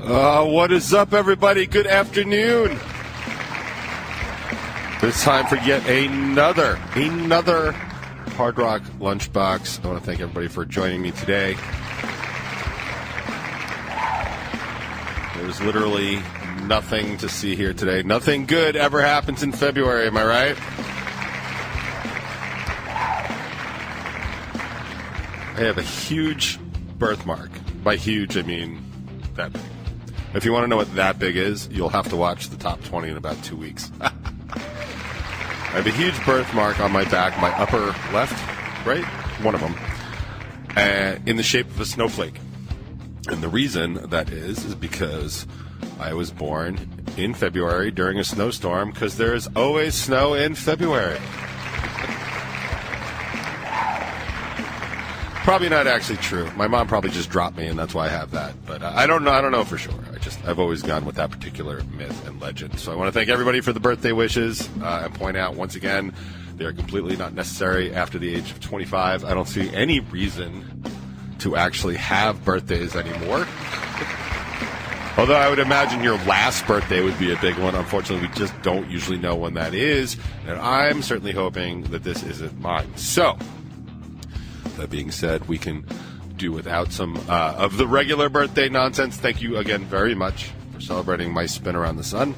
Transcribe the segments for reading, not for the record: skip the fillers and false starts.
What is up, everybody? Good afternoon. It's time for yet another Hard Rock Lunchbox. I want to thank everybody for joining me today. There's literally nothing to see here today. Nothing good ever happens in February, am I right? I have a huge birthmark. By huge, I mean that big. If you want to know what that big is, you'll have to watch the top 20 in about 2 weeks. I have a huge birthmark on my back, my upper left, right? One of them, in the shape of a snowflake. And the reason that is because I was born in February during a snowstorm, because there is always snow in February. Probably not actually true. My mom probably just dropped me, and that's why I have that. But I don't know for sure. I've always gone with that particular myth and legend. So I want to thank everybody for the birthday wishes and point out once again they are completely not necessary after the age of 25. I don't see any reason to actually have birthdays anymore. Although I would imagine your last birthday would be a big one. Unfortunately, we just don't usually know when that is. And I'm certainly hoping that this isn't mine. So, that being said, we can do without some of the regular birthday nonsense. Thank you again very much for celebrating my spin around the sun.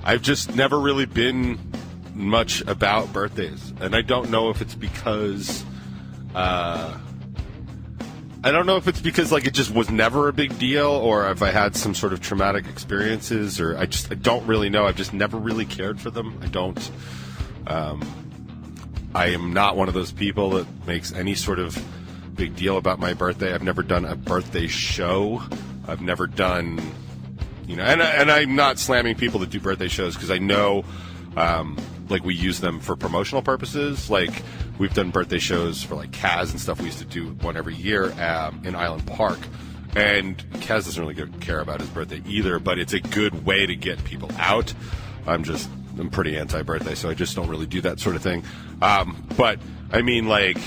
I've just never really been much about birthdays. And I don't know if it's because... like it just was never a big deal, or if I had some sort of traumatic experiences, or I don't really know. I've just never really cared for them. I am not one of those people that makes any sort of big deal about my birthday. I've never done a birthday show. I've never done, and I'm not slamming people that do birthday shows, because I know, like, we use them for promotional purposes. Like, we've done birthday shows for, like, Kaz and stuff. We used to do one every year in Island Park. And Kaz doesn't really care about his birthday either, but it's a good way to get people out. I'm pretty anti-birthday, so I just don't really do that sort of thing. But, I mean, like,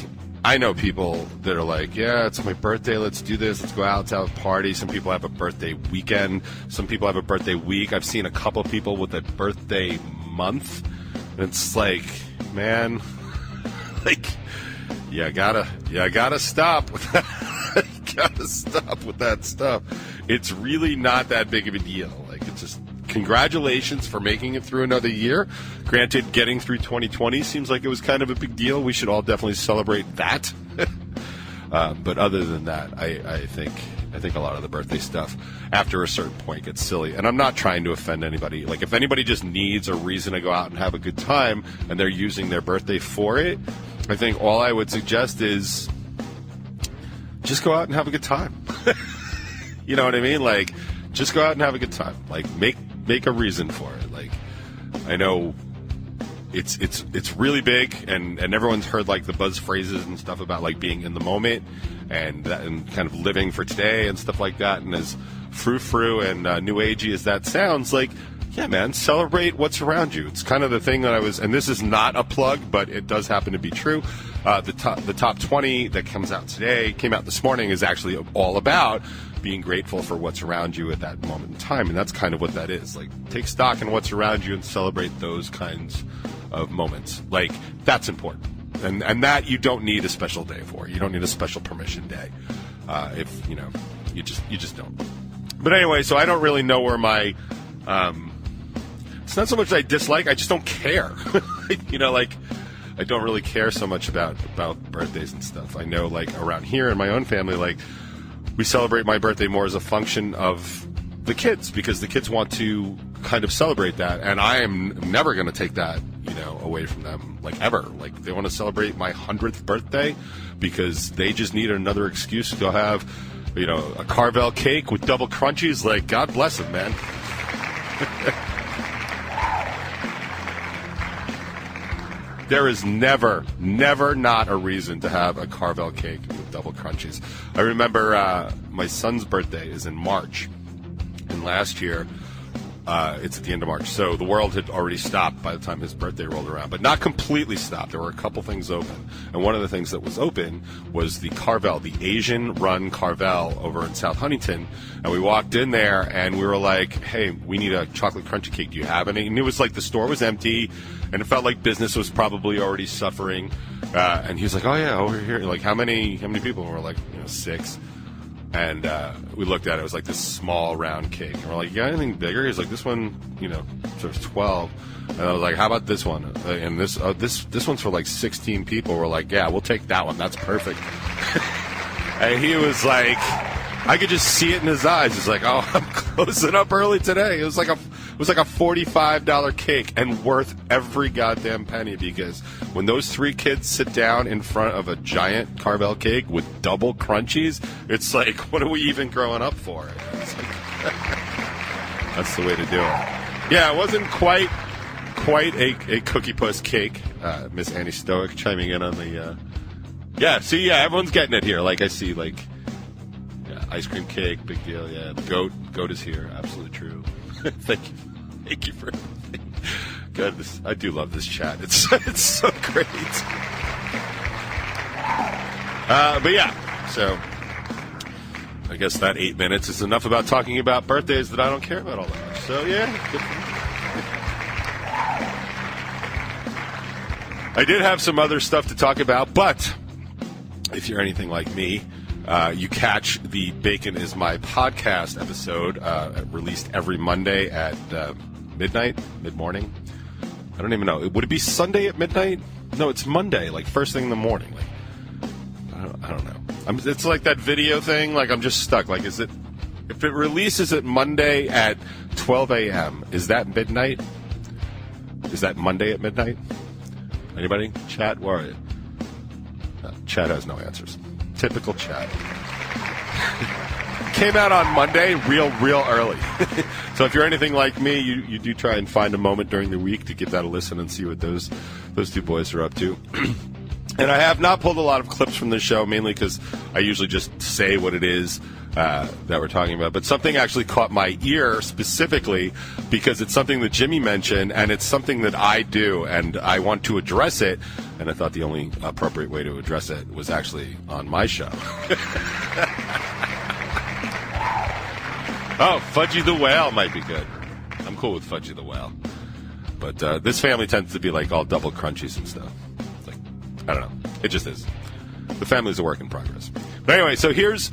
I know people that are like, yeah, it's my birthday, let's do this, let's go out, let's have a party. Some people have a birthday weekend. Some people have a birthday week. I've seen a couple people with a birthday month. And it's like, man, like, you gotta stop with that. You gotta stop with that stuff. It's really not that big of a deal. Like, it's just, congratulations for making it through another year. Granted, getting through 2020 seems like it was kind of a big deal. We should all definitely celebrate that. But other than that, I think a lot of the birthday stuff after a certain point gets silly. And I'm not trying to offend anybody. Like, if anybody just needs a reason to go out and have a good time and they're using their birthday for it, I think all I would suggest is just go out and have a good time. You know what I mean? Like, just go out and have a good time. Like, make a reason for it. Like, I know it's really big, and everyone's heard, like, the buzz phrases and stuff about, like, being in the moment and kind of living for today and stuff like that. And as frou-frou and new agey as that sounds, like, yeah, man, celebrate what's around you. It's kind of the thing that and this is not a plug, but it does happen to be true. The top 20 that came out this morning, is actually all about being grateful for what's around you at that moment in time. And that's kind of what that is. Like, take stock in what's around you and celebrate those kinds of moments. Like, that's important. And that you don't need a special day for. You don't need a special permission day. If, you just don't. But anyway, so I don't really know where my, it's not so much that I dislike, I just don't care. I don't really care so much about birthdays and stuff. I know, like, around here in my own family, like, we celebrate my birthday more as a function of the kids, because the kids want to kind of celebrate that, and I am never going to take that, away from them, like, ever. Like, they want to celebrate my 100th birthday because they just need another excuse to go have, a Carvel cake with double crunchies. Like, God bless them, man. There is never not a reason to have a Carvel cake with double crunchies. I remember my son's birthday is in March, and last year It's at the end of March. So the world had already stopped by the time his birthday rolled around, but not completely stopped. There were a couple things open. And one of the things that was open was the Carvel, the Asian-run Carvel over in South Huntington. And we walked in there, and we were like, hey, we need a chocolate crunchy cake. Do you have any? And it was like the store was empty, and it felt like business was probably already suffering. And he was like, oh, yeah, over here. Like, how many people? And we're like, 6. And we looked at it. It was like this small round cake. And we're like, you got anything bigger? He's like, this one, sort of 12. And I was like, how about this one? And this one's for like 16 people. We're like, yeah, we'll take that one. That's perfect. And he was like, I could just see it in his eyes. He's like, oh, I'm closing up early today. It was like a $45 cake and worth every goddamn penny, because when those 3 kids sit down in front of a giant Carvel cake with double crunchies, it's like, what are we even growing up for? It's like, that's the way to do it. Yeah, it wasn't quite a Cookie Puss cake. Miss Annie Stoic chiming in on the everyone's getting it here. Like, I see, like, ice cream cake, big deal. Yeah, the goat is here. Absolutely true. Thank you for everything. God, I do love this chat. It's so great. But yeah, so I guess that 8 minutes is enough about talking about birthdays that I don't care about all that much. So yeah, I did have some other stuff to talk about, but if you're anything like me, you catch the Bacon is My Podcast episode released every Monday at midnight, mid-morning. I don't even know. Would it be Sunday at midnight? No, it's Monday, like first thing in the morning. Like, I don't know. It's like that video thing. Like, I'm just stuck. Like, if it releases at Monday at 12 a.m., is that midnight? Is that Monday at midnight? Anybody? Chat? Where are you? Chat has no answers. Typical chat. Came out on Monday real early. So if you're anything like me, you do try and find a moment during the week to give that a listen and see what those 2 boys are up to. And I have not pulled a lot of clips from the show, mainly because I usually just say what it is that we're talking about. But something actually caught my ear specifically because it's something that Jimmy mentioned, and it's something that I do, and I want to address it. And I thought the only appropriate way to address it was actually on my show. Oh, Fudgy the Whale might be good. I'm cool with Fudgy the Whale. But this family tends to be like all double crunchies and stuff. It's like, I don't know. It just is. The family's a work in progress. But anyway, so here's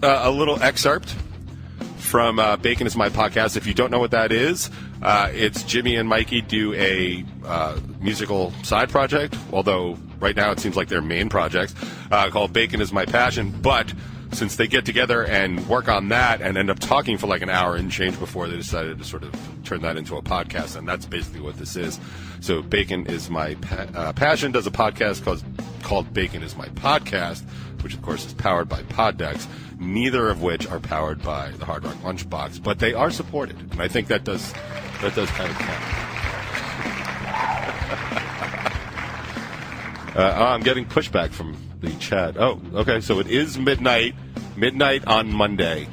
a little excerpt from Bacon is My Podcast. If you don't know what that is, it's Jimmy and Mikey do a musical side project, although right now it seems like their main project, called Bacon is My Passion. But since they get together and work on that and end up talking for like an hour and change before, they decided to sort of turn that into a podcast, and that's basically what this is. So Bacon is My Passion does a podcast called Bacon is My Podcast, which of course is powered by Poddex, neither of which are powered by the Hard Rock Lunchbox, but they are supported, and I think that does kind of count. I'm getting pushback from the chat. Oh, okay, so it is midnight on Monday.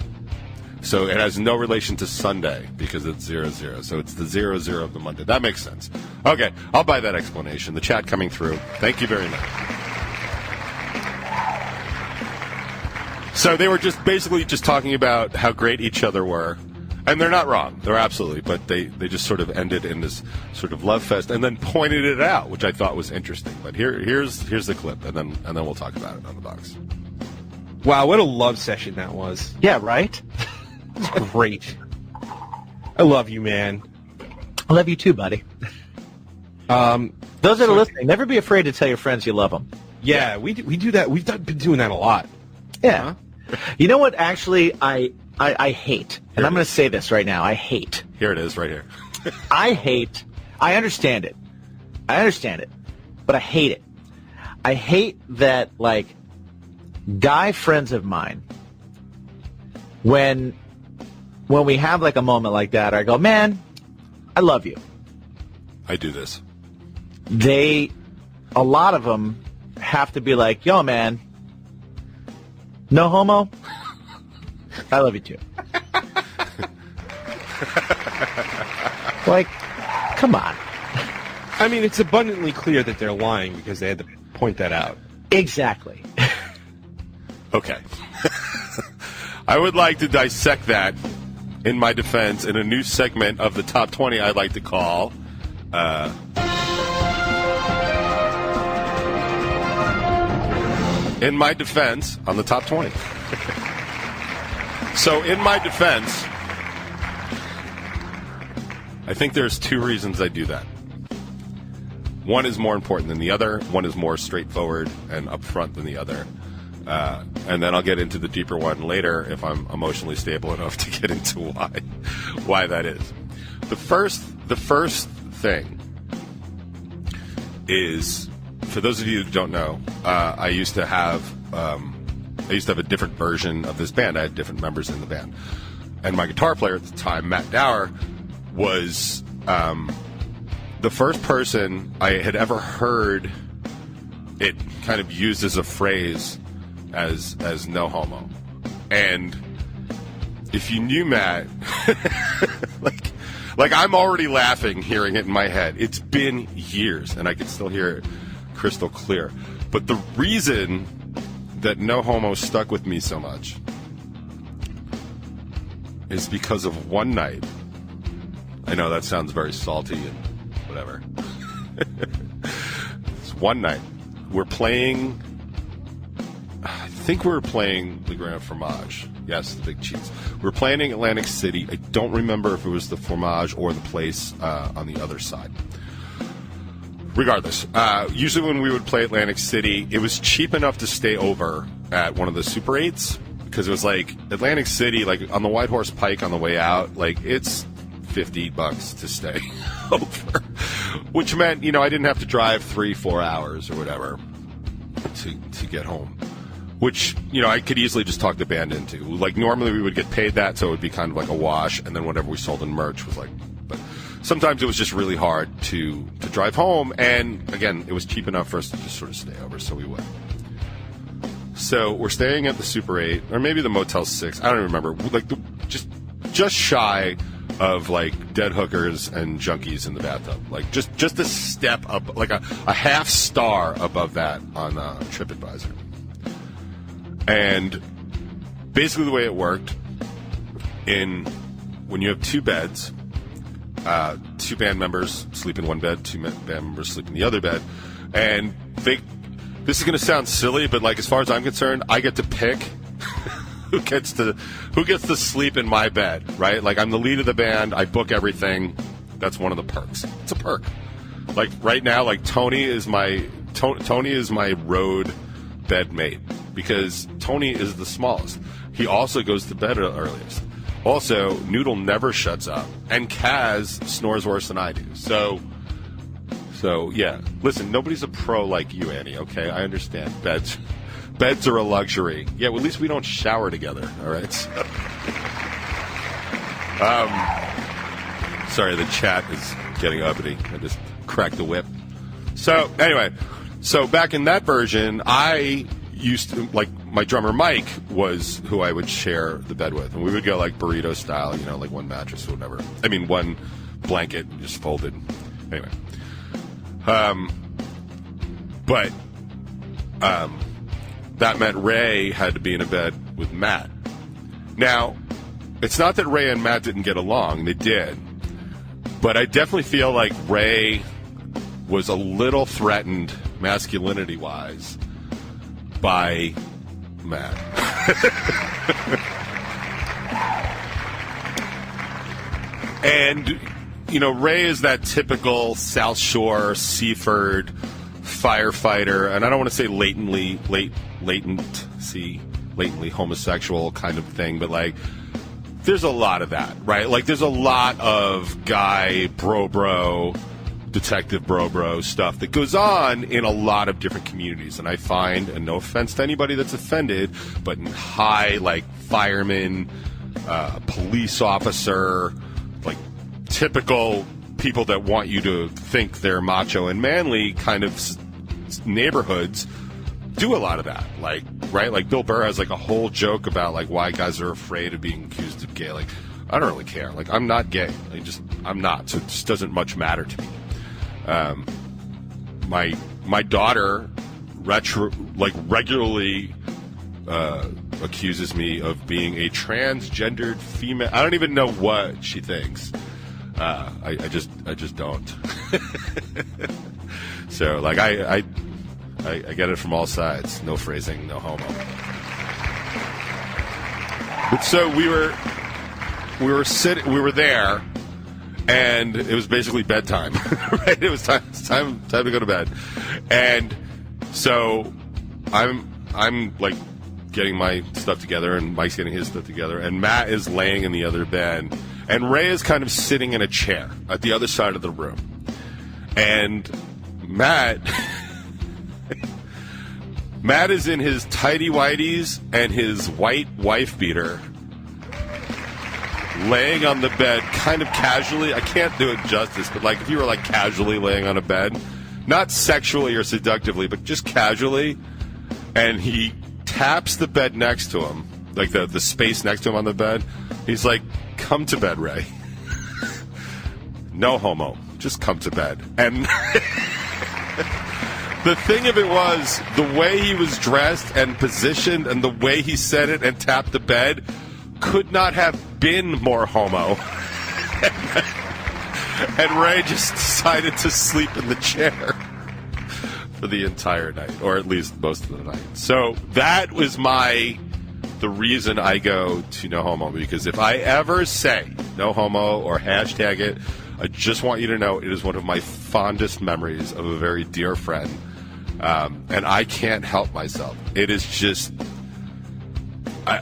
So it has no relation to Sunday because it's 00. So it's the 00 of the Monday. That makes sense. Okay, I'll buy that explanation. The chat coming through. Thank you very much. So they were basically talking about how great each other were. And they're not wrong. They're absolutely. But they just sort of ended in this sort of love fest and then pointed it out, which I thought was interesting. But here's the clip, and then we'll talk about it on the box. Wow, what a love session that was. Yeah, right? It's great. I love you, man. I love you too, buddy. Those that are listening, never be afraid to tell your friends you love them. Yeah, we do that. We've been doing that a lot. Yeah. Huh? You know what, actually, I hate, and I'm going to say this right now, I hate. Here it is, right here. I understand it, but I hate it. I hate that, like, guy friends of mine, when we have, like, a moment like that, I go, man, I love you. I do this. A lot of them have to be like, yo, man, no homo, I love you too. Like, come on. I mean, it's abundantly clear that they're lying because they had to point that out. Exactly. Okay. I would like to dissect that in my defense in a new segment of the Top 20 I'd like to call... in my defense on the Top 20. So in my defense, I think there's two reasons I do that. One is more important than the other. One is more straightforward and upfront than the other. And then I'll get into the deeper one later if I'm emotionally stable enough to get into why that is. The first thing is, for those of you who don't know, I used to have a different version of this band. I had different members in the band, and my guitar player at the time, Matt Dower, was the first person I had ever heard it kind of used as a phrase as no homo. And if you knew Matt, like I'm already laughing hearing it in my head. It's been years, and I can still hear it crystal clear. But the reason that no homo stuck with me so much is because of one night. I know that sounds very salty and whatever. It's one night. We're playing, I think we were playing the Grand Fromage. Yes, the Big Cheese. We were playing in Atlantic City. I don't remember if it was the Fromage or the place on the other side. Regardless, usually when we would play Atlantic City, it was cheap enough to stay over at one of the Super 8s, because it was like Atlantic City, like on the White Horse Pike on the way out, like it's $50 to stay over, which meant, I didn't have to drive 3-4 hours or whatever to get home, which, I could easily just talk the band into. Like normally we would get paid that, so it would be kind of like a wash, and then whatever we sold in merch was like, but sometimes it was just really hard to drive home, and again, it was cheap enough for us to just sort of stay over, so we went. So we're staying at the Super 8, or maybe the Motel 6, I don't remember, like just shy of like dead hookers and junkies in the bathtub, like just a step up, like a half star above that on TripAdvisor. And basically the way it worked, when you have two beds, two band members sleep in one bed, two band members sleep in the other bed, and this is going to sound silly, but like as far as I'm concerned, I get to pick who gets to sleep in my bed, right? Like I'm the lead of the band, I book everything. That's one of the perks. It's a perk. Like right now, like Tony is my road bed mate, because Tony is the smallest. He also goes to bed earliest. Also, Noodle never shuts up, and Kaz snores worse than I do. So yeah. Listen, nobody's a pro like you, Annie. Okay, I understand. Beds are a luxury. Yeah, well, at least we don't shower together. All right. Sorry, the chat is getting uppity. I just cracked the whip. So anyway, back in that version, I used to, like, my drummer Mike was who I would share the bed with, and we would go like burrito style, like one mattress or whatever. I mean, one blanket just folded. Anyway, but that meant Ray had to be in a bed with Matt. Now, it's not that Ray and Matt didn't get along; they did, but I definitely feel like Ray was a little threatened masculinity-wise by Matt. And, Ray is that typical South Shore, Seaford firefighter, and I don't want to say latently homosexual kind of thing, but like, there's a lot of that, right? Like, there's a lot of guy bro, detective bro stuff that goes on in a lot of different communities, and I find, and no offense to anybody that's offended, but in high, like, firemen, police officer, like, typical people that want you to think they're macho and manly kind of neighborhoods do a lot of that, like, right? Like, Bill Burr has, like, a whole joke about, like, why guys are afraid of being accused of gay. Like, I don't really care. Like, I'm not gay. I'm not. So it just doesn't much matter to me. My daughter regularly accuses me of being a transgendered female. I don't even know what she thinks. I just don't. So like I get it from all sides. No phrasing, no homo. But so we were there, and it was basically bedtime. Right? It was time to go to bed, and so I'm like getting my stuff together, and Mike's getting his stuff together, and Matt is laying in the other bed, and Ray is kind of sitting in a chair at the other side of the room, and Matt is in his tighty whities and his white wife beater, laying on the bed, kind of casually. I can't do it justice, but like if you were like casually laying on a bed, not sexually or seductively, but just casually, and he taps the bed next to him, like the space next to him on the bed. He's like, "Come to bed, Ray." No homo, just come to bed. And the thing of it was, the way he was dressed and positioned and the way he said it and tapped the bed could not have been more homo. And Ray just decided to sleep in the chair for the entire night, or at least most of the night. So that was the reason I go to no homo, because if I ever say no homo or hashtag it, I just want you to know it is one of my fondest memories of a very dear friend. And I can't help myself. It is just, I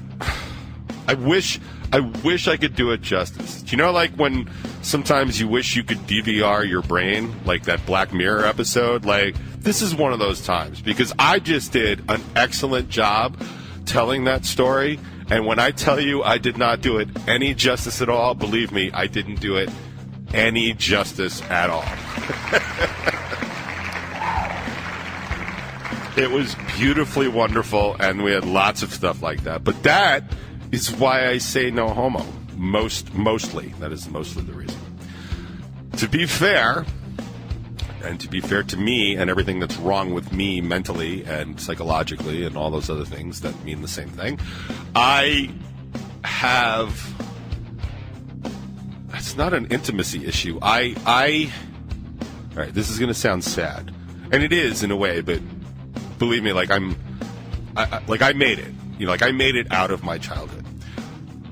wish I could do it justice. Do you know, like when sometimes you wish you could DVR your brain, like that Black Mirror episode? Like, this is one of those times, because I just did an excellent job telling that story. And when I tell you I did not do it any justice at all, believe me, I didn't do it any justice at all. It was beautifully wonderful, and we had lots of stuff like that. But that is why I say no homo. Mostly. That is mostly the reason. To be fair, and to be fair to me and everything that's wrong with me mentally and psychologically and all those other things that mean the same thing, I have... It's not an intimacy issue. All right, this is going to sound sad. And it is in a way, but... Believe me, like I made it. You know, like I made it out of my childhood.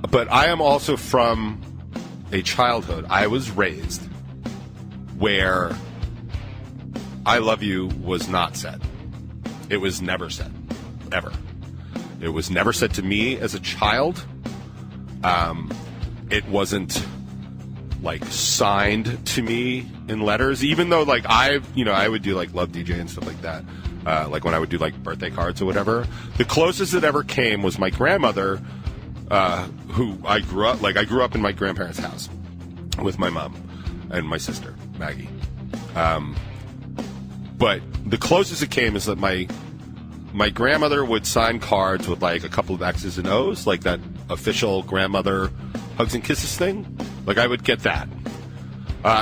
But I am also from a childhood I was raised where I love you was not said. It was never said. Ever. It was never said to me as a child. It wasn't like signed to me in letters, even though like I would do like Love DJ and stuff like that. Like when I would do like birthday cards or whatever. The closest it ever came was my grandmother, who I grew up in my grandparents' house with my mom and my sister, Maggie. But the closest it came is that my grandmother would sign cards with like a couple of X's and O's, like that official grandmother hugs and kisses thing. Like I would get that.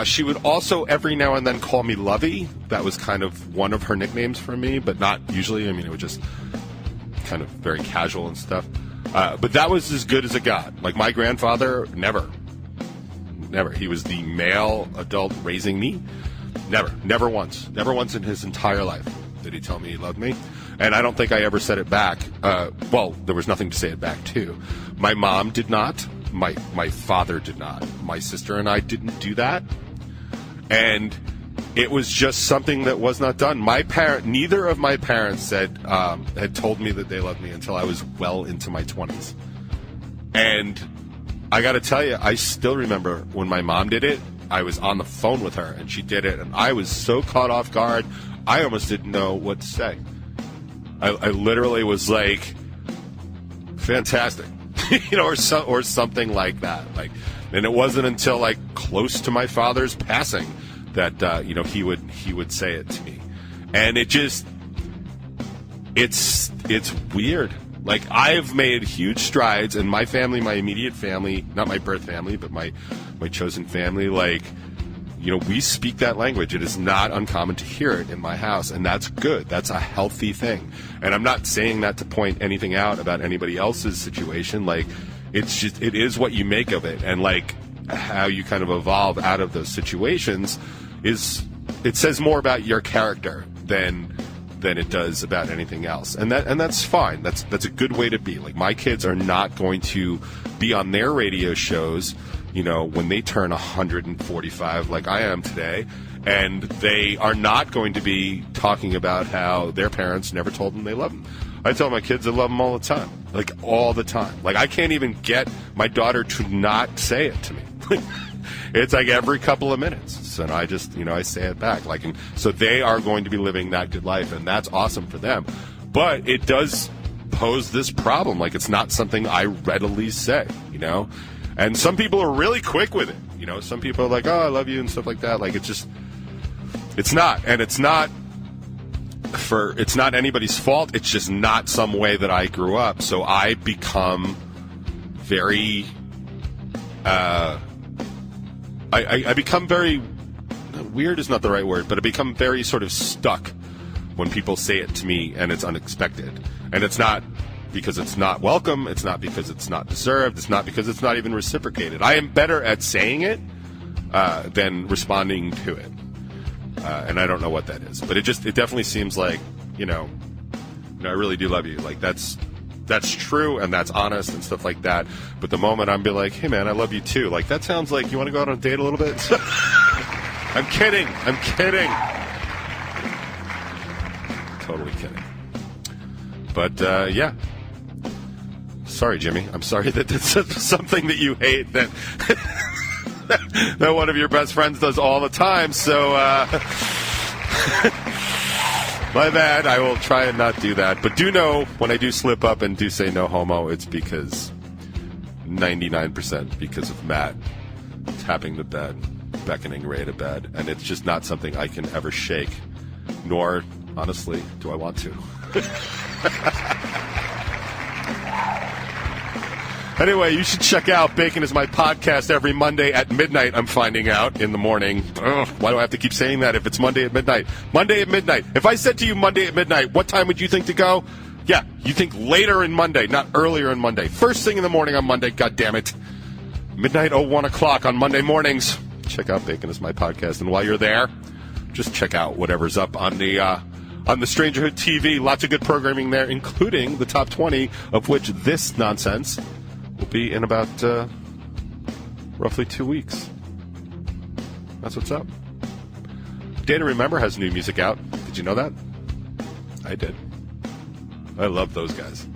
She would also every now and then call me Lovey. That was kind of one of her nicknames for me, but not usually. I mean, it was just kind of very casual and stuff. But that was as good as it got. Like my grandfather, never. He was the male adult raising me. Never once in his entire life did he tell me he loved me. And I don't think I ever said it back. Well, there was nothing to say it back to. My mom did not. My father did not. My sister and I didn't do that. And it was just something that was not done. Neither of my parents had told me that they loved me until I was well into my 20s. And I got to tell you, I still remember when my mom did it. I was on the phone with her, and she did it, and I was so caught off guard, I almost didn't know what to say. I literally was like, fantastic. or something like that. And it wasn't until like close to my father's passing that he would say it to me, and it's weird. Like, I've made huge strides in my family, my immediate family, not my birth family, but my chosen family. Like, you know, we speak that language. It is not uncommon to hear it in my house, and that's good. That's a healthy thing. And I'm not saying that to point anything out about anybody else's situation. Like, it's just, it is what you make of it. And, like, how you kind of evolve out of those situations it says more about your character than it does about anything else. And that's fine. That's a good way to be. Like, my kids are not going to be on their radio shows, you know, when they turn 145 like I am today, and they are not going to be talking about how their parents never told them they love them. I tell my kids I love them all the time. Like, all the time. Like, I can't even get my daughter to not say it to me. It's like every couple of minutes. And I just, you know, I say it back. Like, and so they are going to be living that good life, and that's awesome for them. But it does pose this problem. Like, it's not something I readily say, you know? And some people are really quick with it. You know, some people are like, oh, I love you and stuff like that. Like, it's not. And it's not anybody's fault. It's just not some way that I grew up. So I become very, I become very, weird is not the right word, but I become very sort of stuck when people say it to me and it's unexpected. And it's not because it's not welcome. It's not because it's not deserved. It's not because it's not even reciprocated. I am better at saying it than responding to it. And I don't know what that is. But it definitely seems like, you know, I really do love you. Like, that's true and that's honest and stuff like that. But the moment I'm be like, hey, man, I love you too. Like, that sounds like you want to go out on a date a little bit? I'm kidding. Totally kidding. But, yeah. Sorry, Jimmy. I'm sorry that that's something that you hate that that one of your best friends does all the time. So, my bad. I will try and not do that. But do know, when I do slip up and do say no homo, it's because 99% because of Matt tapping the bed, beckoning Ray to bed. And it's just not something I can ever shake, nor, honestly, do I want to. Anyway, you should check out Bacon is My Podcast every Monday at midnight, I'm finding out, in the morning. Ugh, why do I have to keep saying that if it's Monday at midnight? Monday at midnight. If I said to you Monday at midnight, what time would you think to go? Yeah, you think later in Monday, not earlier in Monday. First thing in the morning on Monday, goddammit. Midnight 1 o'clock on Monday mornings. Check out Bacon is My Podcast. And while you're there, just check out whatever's up on the Strangerhood TV. Lots of good programming there, including the top 20, of which this nonsense will be in about roughly 2 weeks. That's what's up. Day to Remember has new music out. Did you know that? I did. I love those guys.